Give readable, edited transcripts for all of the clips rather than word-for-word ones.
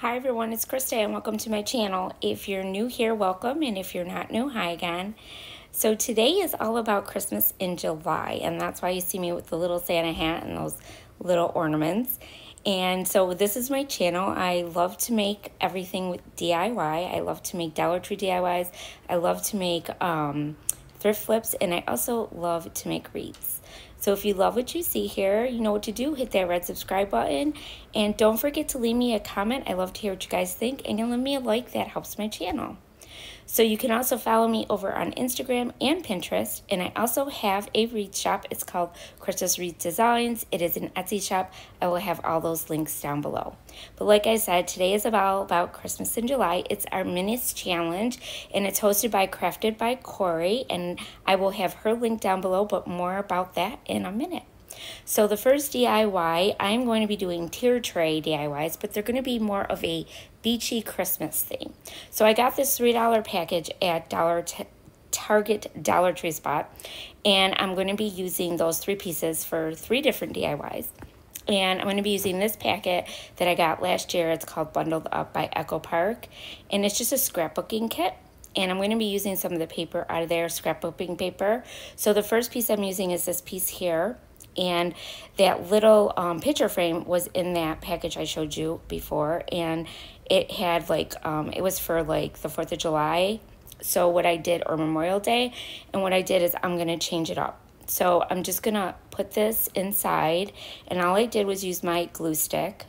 Hi everyone, it's Krista and welcome to my channel. If you're new here, welcome, and if you're not new, hi again. So today is all about Christmas in July, and that's why you see me with the little Santa hat and those little ornaments. And so this is my channel. I love to make everything with DIY. I love to make Dollar Tree DIYs. I love to make thrift flips, and I also love to make wreaths. So if you love what you see here, you know what to do. Hit that red subscribe button. And don't forget to leave me a comment. I love to hear what you guys think. And leave me a like. That helps my channel. So you can also follow me over on Instagram and Pinterest. And I also have a wreath shop. It's called Christmas Wreath Designs. It is an Etsy shop. I will have all those links down below. But like I said, today is about Christmas in July. It's our Minis Challenge. And it's hosted by Crafted by Corie. And I will have her link down below. But more about that in a minute. So the first DIY, I'm going to be doing tier tray DIYs, but they're going to be more of a beachy Christmas theme. So I got this $3 package at Target Dollar Tree spot, and I'm going to be using those 3 pieces for 3 different DIYs. And I'm going to be using this packet that I got last year. It's called Bundled Up by Echo Park, and it's just a scrapbooking kit. And I'm going to be using some of the paper out of there, scrapbooking paper. So the first piece I'm using is this piece here. And that little picture frame was in that package I showed you before, and it had like it was for like the 4th of July. So what I did, or Memorial Day, and what I did is I'm gonna change it up. So I'm just gonna put this inside, and all I did was use my glue stick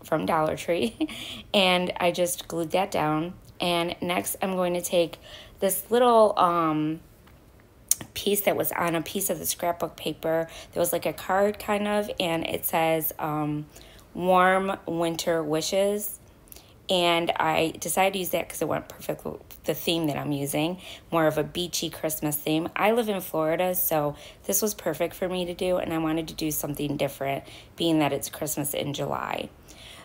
from Dollar Tree and I just glued that down. And next I'm going to take this little piece that was on a piece of the scrapbook paper. There was like a card kind of, and it says warm winter wishes, and I decided to use that because it went perfect with the theme that I'm using, more of a beachy Christmas theme. I live in Florida, so this was perfect for me to do, and I wanted to do something different being that it's Christmas in July.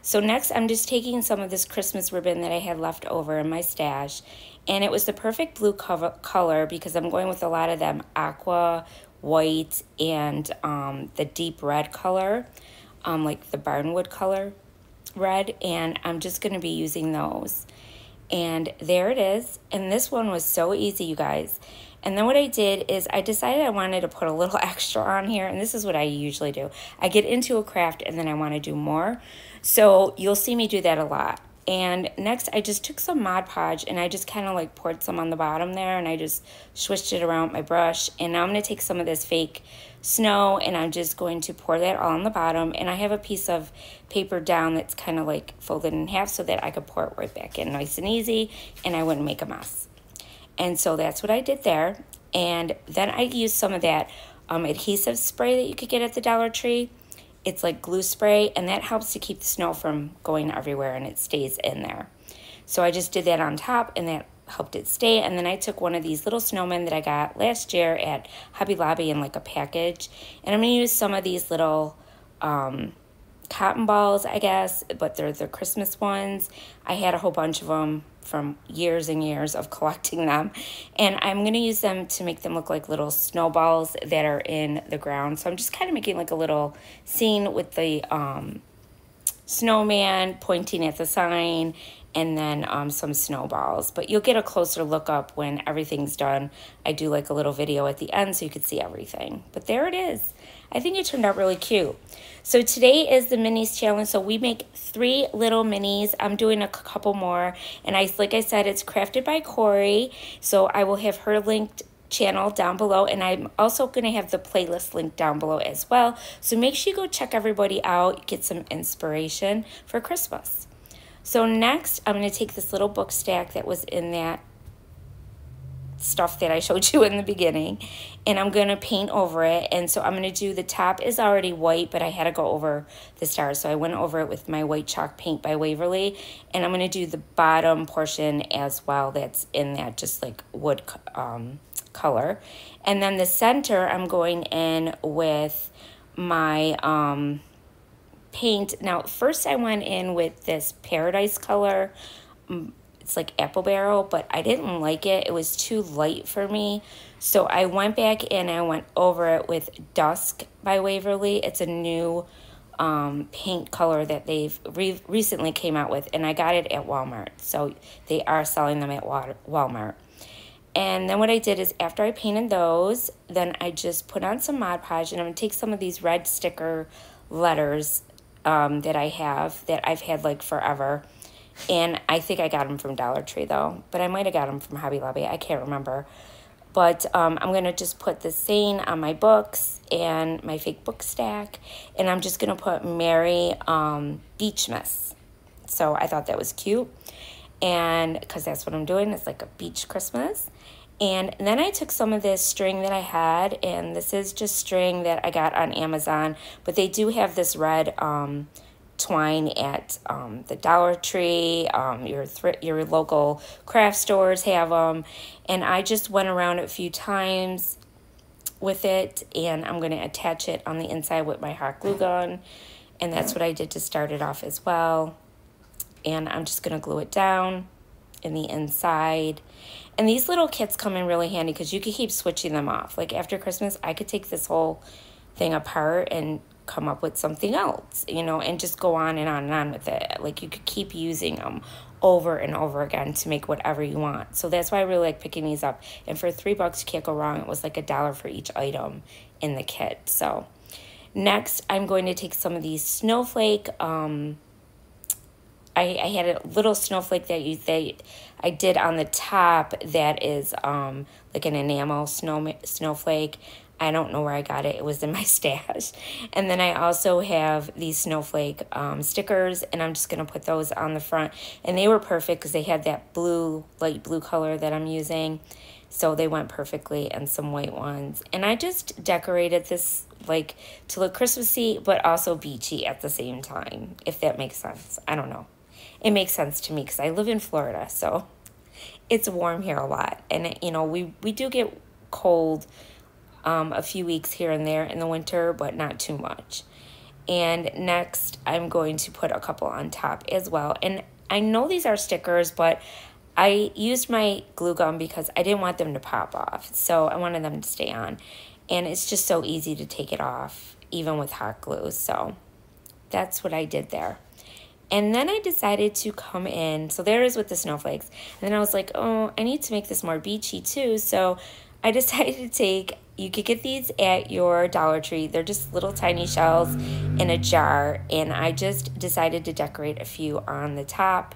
So next I'm just taking some of this Christmas ribbon that I had left over in my stash, and it was the perfect blue color because I'm going with a lot of them aqua, white, and the deep red color, like the barnwood color red, and I'm just going to be using those. And there it is, and this one was so easy, you guys. And then what I did is I decided I wanted to put a little extra on here, and this is what I usually do. I get into a craft and then I want to do more. So you'll see me do that a lot. And next I just took some Mod Podge and I just kind of like poured some on the bottom there, and I just swished it around with my brush. And now I'm going to take some of this fake snow and I'm just going to pour that all on the bottom. And I have a piece of paper down that's kind of like folded in half so that I could pour it right back in nice and easy and I wouldn't make a mess. And so that's what I did there. And then I used some of that adhesive spray that you could get at the Dollar Tree. It's like glue spray, and that helps to keep the snow from going everywhere, and it stays in there. So I just did that on top, and that helped it stay. And then I took one of these little snowmen that I got last year at Hobby Lobby in like a package, and I'm going to use some of these little cotton balls, I guess, but they're the Christmas ones. I had a whole bunch of them from years and years of collecting them, and I'm going to use them to make them look like little snowballs that are in the ground. So I'm just kind of making like a little scene with the snowman pointing at the sign, and then some snowballs. But you'll get a closer look up when everything's done. I do like a little video at the end so you could see everything. But there it is. I think it turned out really cute. So today is the Minis Challenge. So we make 3 little minis. I'm doing a couple more. And like I said, it's crafted by Corie. So I will have her linked channel down below, and I'm also going to have the playlist link down below as well. So make sure you go check everybody out, get some inspiration for Christmas. So next, I'm going to take this little book stack that was in that stuff that I showed you in the beginning, and I'm going to paint over it. And so I'm going to do, the top is already white, but I had to go over the stars, so I went over it with my white chalk paint by Waverly, and I'm going to do the bottom portion as well that's in that just like wood color. And then the center, I'm going in with my paint. Now first I went in with this Paradise color. It's like apple barrel, but I didn't like it. It was too light for me. So I went back and I went over it with Dusk by Waverly. It's a new paint color that they've recently came out with, and I got it at Walmart. So they are selling them at Walmart. And then what I did is after I painted those, then I just put on some Mod Podge, and I'm going to take some of these red sticker letters that I have that I've had like forever. And I think I got them from Dollar Tree though, but I might have got them from Hobby Lobby. I can't remember. But I'm going to just put the saying on my books and my fake book stack. And I'm just going to put Merry Beachmas. So I thought that was cute. And because that's what I'm doing. It's like a beach Christmas. And then I took some of this string that I had. And this is just string that I got on Amazon. But they do have this red twine at the Dollar Tree, your local craft stores have them, and I just went around a few times with it, and I'm going to attach it on the inside with my hot glue gun, and that's what I did to start it off as well. And I'm just going to glue it down in the inside. And these little kits come in really handy because you can keep switching them off. Like after Christmas, I could take this whole thing apart and come up with something else, you know, and just go on and on and on with it. Like you could keep using them over and over again to make whatever you want. So that's why I really like picking these up. And for $3, you can't go wrong. It was like $1 for each item in the kit. So next, I'm going to take some of these snowflake. I had a little snowflake that I did on the top that is like an enamel snowflake. I don't know where I got it. It was in my stash. And then I also have these snowflake stickers, and I'm just going to put those on the front. And they were perfect because they had that blue, light blue color that I'm using. So they went perfectly, and some white ones. And I just decorated this like to look Christmassy, but also beachy at the same time, if that makes sense. I don't know. It makes sense to me because I live in Florida, so it's warm here a lot. And, you know, we do get cold a few weeks here and there in the winter, but not too much. And next, I'm going to put a couple on top as well. And I know these are stickers, but I used my glue gun because I didn't want them to pop off. So I wanted them to stay on. And it's just so easy to take it off, even with hot glue. So that's what I did there. And then I decided to come in. So there it is with the snowflakes. And then I was like, oh, I need to make this more beachy too. So I decided to take, you could get these at your Dollar Tree. They're just little tiny shells in a jar. And I just decided to decorate a few on the top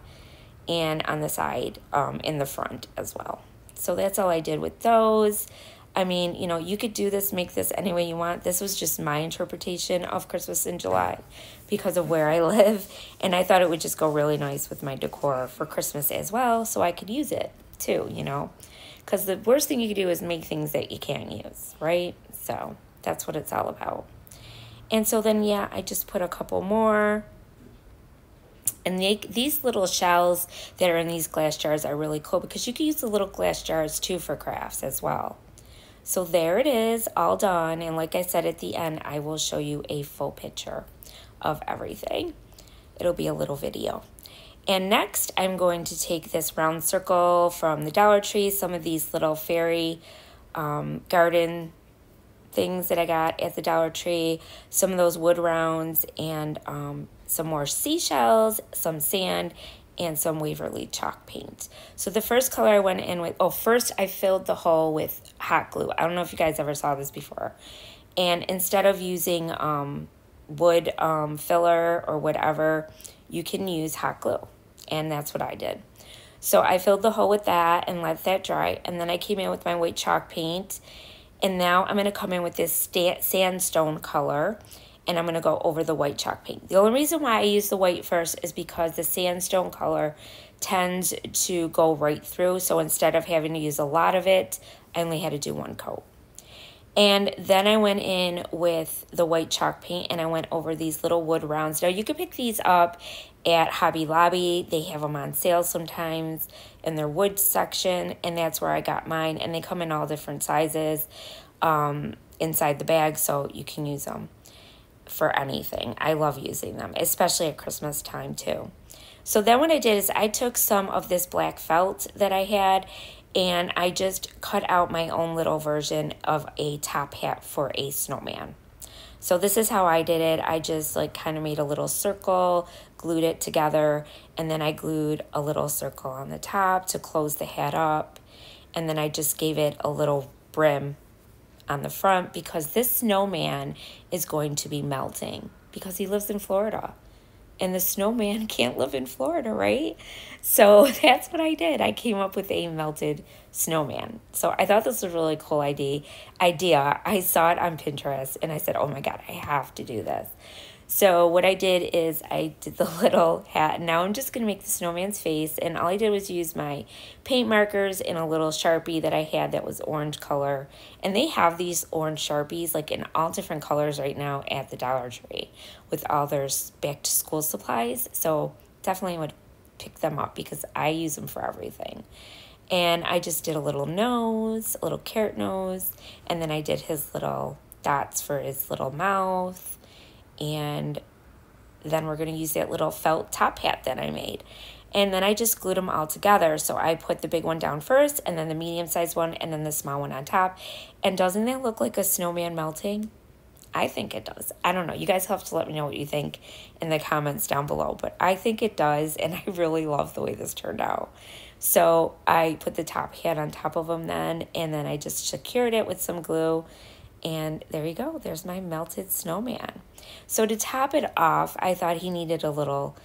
and on the side, in the front as well. So that's all I did with those. I mean, you know, you could do this, make this any way you want. This was just my interpretation of Christmas in July because of where I live. And I thought it would just go really nice with my decor for Christmas as well, so I could use it too, you know. Because the worst thing you could do is make things that you can't use, right? So that's what it's all about. And so then, yeah, I just put a couple more. And these little shells that are in these glass jars are really cool because you can use the little glass jars too for crafts as well. So there it is, all done. And like I said at the end, I will show you a full picture of everything. It'll be a little video. And next, I'm going to take this round circle from the Dollar Tree, some of these little fairy garden things that I got at the Dollar Tree, some of those wood rounds, and some more seashells, some sand, and some Waverly chalk paint. So the first color I went in with, first I filled the hole with hot glue. I don't know if you guys ever saw this before. And instead of using wood filler or whatever, you can use hot glue. And that's what I did. So I filled the hole with that and let that dry. And then I came in with my white chalk paint. And now I'm going to come in with this sandstone color. And I'm going to go over the white chalk paint. The only reason why I use the white first is because the sandstone color tends to go right through. So instead of having to use a lot of it, I only had to do one coat. And then I went in with the white chalk paint and I went over these little wood rounds. Now you can pick these up at Hobby Lobby. They have them on sale sometimes in their wood section, and that's where I got mine. And they come in all different sizes inside the bag, so you can use them for anything. I love using them, especially at Christmas time too. So then what I did is I took some of this black felt that I had and I just cut out my own little version of a top hat for a snowman. So this is how I did it. I just like kind of made a little circle, glued it together, and then I glued a little circle on the top to close the hat up. And then I just gave it a little brim on the front because this snowman is going to be melting because he lives in Florida. And the snowman can't live in Florida, right? So that's what I did. I came up with a melted snowman. So I thought this was a really cool idea. I saw it on Pinterest and I said, oh my God, I have to do this. So what I did is I did the little hat. And now I'm just going to make the snowman's face. And all I did was use my paint markers and a little Sharpie that I had that was orange color. And they have these orange Sharpies like in all different colors right now at the Dollar Tree with all their back to school supplies. So definitely would pick them up because I use them for everything. And I just did a little nose, a little carrot nose. And then I did his little dots for his little mouth. And then we're going to use that little felt top hat that I made. And then I just glued them all together. So I put the big one down first, and then the medium-sized one, and then the small one on top. And doesn't that look like a snowman melting? I think it does. I don't know. You guys have to let me know what you think in the comments down below. But I think it does, and I really love the way this turned out. So I put the top hat on top of them then, and then I just secured it with some glue. And there you go. There's my melted snowman. So to top it off, I thought he needed a little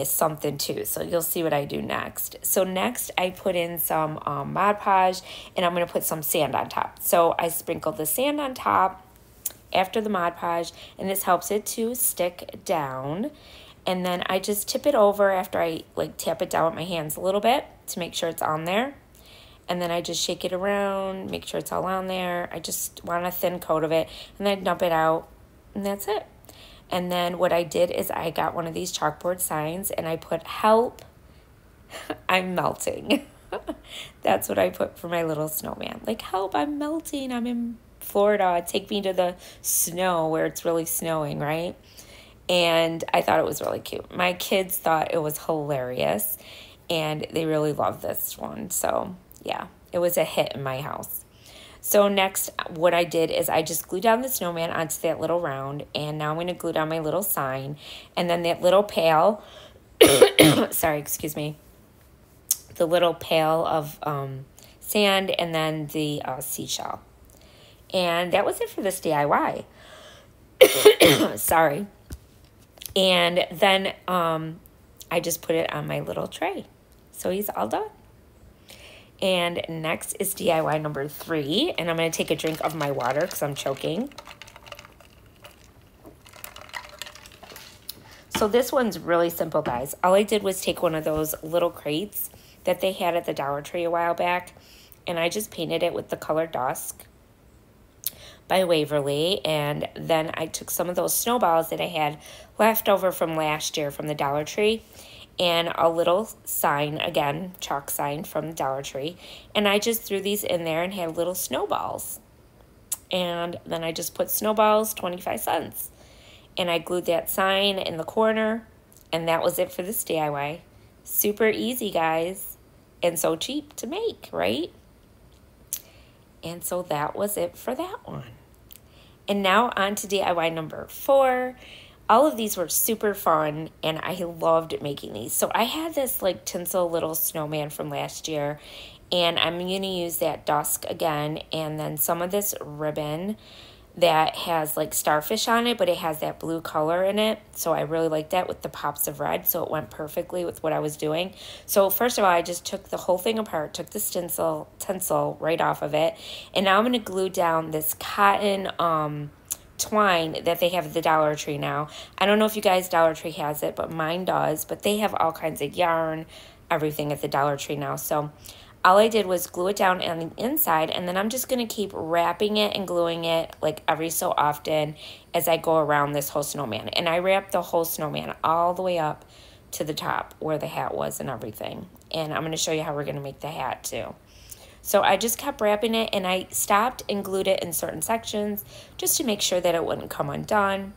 something too. So you'll see what I do next. So next I put in some Mod Podge, and I'm going to put some sand on top. So I sprinkled the sand on top after the Mod Podge, and this helps it to stick down. And then I just tip it over after I like tap it down with my hands a little bit to make sure it's on there. And then I just shake it around, make sure it's all on there. I just want a thin coat of it, and then dump it out, and that's it. And then what I did is I got one of these chalkboard signs, and I put, help, I'm melting. That's what I put for my little snowman. Like, help, I'm melting. I'm in Florida. Take me to the snow where it's really snowing, right? And I thought it was really cute. My kids thought it was hilarious, and they really loved this one. So yeah, it was a hit in my house. So next, what I did is I just glued down the snowman onto that little round, and now I'm going to glue down my little sign, and then that little pail, sorry, excuse me, the little pail of sand, and then the seashell. And that was it for this DIY. Sorry. And then I just put it on my little tray. So he's all done. And next is DIY number 3. And I'm going to take a drink of my water because I'm choking. So this one's really simple, guys. All I did was take one of those little crates that they had at the Dollar Tree a while back. And I just painted it with the color Dusk by Waverly. And then I took some of those snowballs that I had left over from last year from the Dollar Tree, and a little sign, again, chalk sign from the Dollar Tree. And I just threw these in there and had little snowballs. And then I just put snowballs, 25 cents. And I glued that sign in the corner. And that was it for this DIY. Super easy, guys. And so cheap to make, right? And so that was it for that one. And now on to DIY number 4. All of these were super fun, and I loved making these. So I had this like tinsel little snowman from last year, and I'm going to use that Dusk again, and then some of this ribbon that has like starfish on it, but it has that blue color in it. So I really like that with the pops of red, so it went perfectly with what I was doing. So first of all, I just took the whole thing apart, took the tinsel right off of it, and now I'm going to glue down this cotton twine that they have at the Dollar Tree now. I don't know if you guys Dollar Tree has it, but mine does. But they have all kinds of yarn, everything at the Dollar Tree now. So all I did was glue it down on the inside, and then I'm just going to keep wrapping it and gluing it like every so often as I go around this whole snowman. And I wrapped the whole snowman all the way up to the top where the hat was and everything. And I'm going to show you how we're going to make the hat too. So I just kept wrapping it, and I stopped and glued it in certain sections just to make sure that it wouldn't come undone.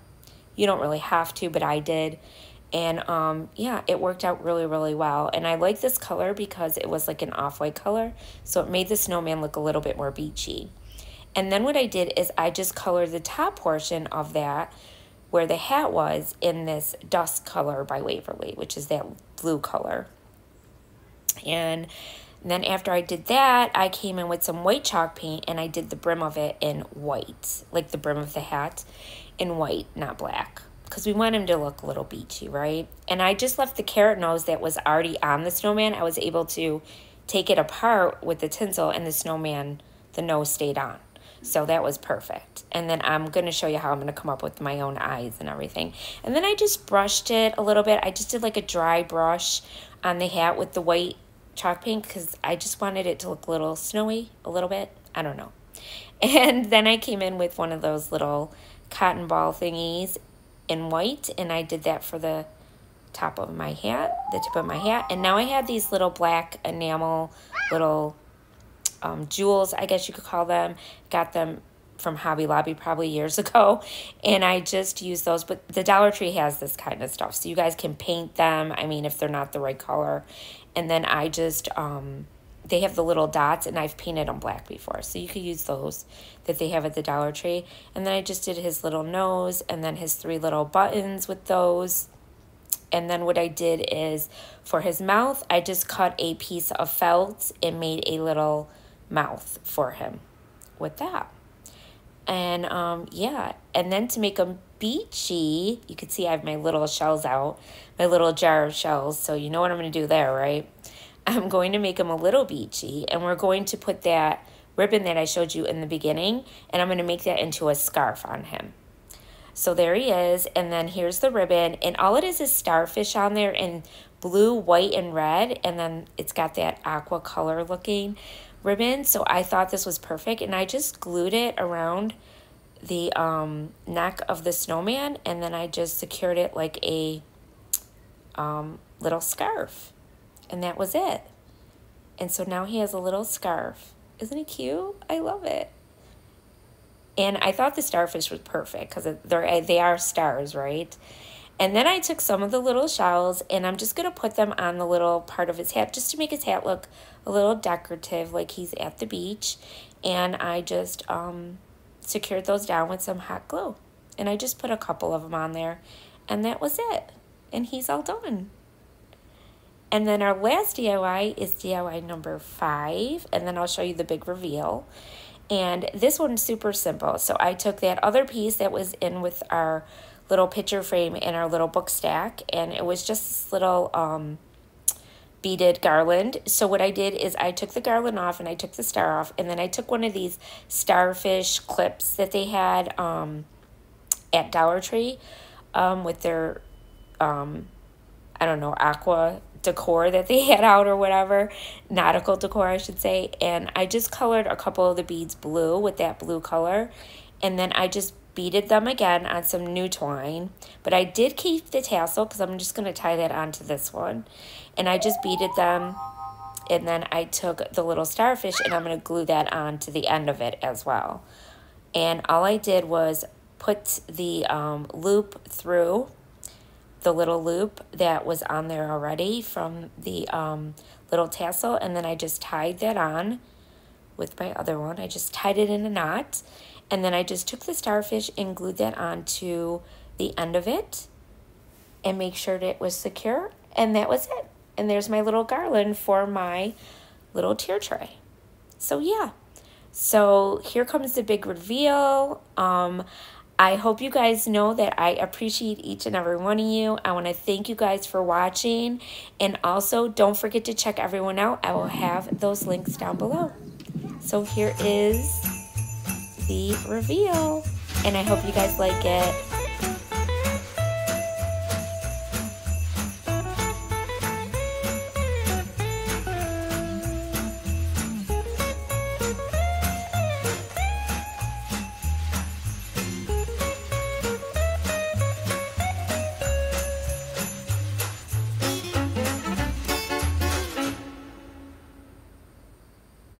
You don't really have to, but I did. And yeah, it worked out really, really well. And I like this color because it was like an off-white color, so it made the snowman look a little bit more beachy. And then what I did is I just colored the top portion of that where the hat was in this dust color by Waverly, which is that blue color. And then after I did that, I came in with some white chalk paint and I did the brim of it in white, like the brim of the hat in white, not black, because we want him to look a little beachy, right? And I just left the carrot nose that was already on the snowman. I was able to take it apart with the tinsel, and the snowman, the nose stayed on. So that was perfect. And then I'm going to show you how I'm going to come up with my own eyes and everything. And then I just brushed it a little bit. I just did like a dry brush on the hat with the white chalk paint because I just wanted it to look a little snowy, a little bit. I don't know. And then I came in with one of those little cotton ball thingies in white, and I did that for the top of my hat, the tip of my hat. And now I had these little black enamel little jewels, I guess you could call them. Got them from Hobby Lobby probably years ago, and I just used those. But the Dollar Tree has this kind of stuff, so you guys can paint them, I mean, if they're not the right color. And then I just they have the little dots, and I've painted them black before, so you could use those that they have at the Dollar Tree. And then I just did his little nose and then his 3 little buttons with those. And then what I did is for his mouth, I just cut a piece of felt and made a little mouth for him with that. And yeah, and then to make them beachy, you can see I have my little shells out, my little jar of shells, so you know what I'm going to do there, right? I'm going to make them a little beachy, and we're going to put that ribbon that I showed you in the beginning, and I'm going to make that into a scarf on him. So there he is, and then here's the ribbon, and all it is starfish on there in blue, white, and red, and then it's got that aqua color looking ribbon. So I thought this was perfect, and I just glued it around the neck of the snowman, and then I just secured it like a little scarf, and that was it. And so now he has a little scarf. Isn't it cute? I love it. And I thought the starfish was perfect because they are stars, right? And then I took some of the little shells, and I'm just going to put them on the little part of his hat just to make his hat look a little decorative, like he's at the beach. And I just secured those down with some hot glue. And I just put a couple of them on there, and that was it. And he's all done. And then our last DIY is DIY number 5, and then I'll show you the big reveal. And this one's super simple. So I took that other piece that was in with our little picture frame and our little book stack, and it was just this little beaded garland. So what I did is I took the garland off and I took the star off, and then I took one of these starfish clips that they had at Dollar Tree with their I don't know, aqua decor that they had out or whatever, nautical decor I should say, and I just colored a couple of the beads blue with that blue color, and then I just beaded them again on some new twine, but I did keep the tassel because I'm just going to tie that onto this one, and I just beaded them, and then I took the little starfish and I'm going to glue that on to the end of it as well. And all I did was put the loop through the little loop that was on there already from the little tassel, and then I just tied that on with my other one. I just tied it in a knot, and then I just took the starfish and glued that onto the end of it and make sure that it was secure, and that was it. And there's my little garland for my little tier tray. So yeah, so here comes the big reveal. I hope you guys know that I appreciate each and every one of you. I want to thank you guys for watching. And also, don't forget to check everyone out. I will have those links down below. So here is the reveal. And I hope you guys like it.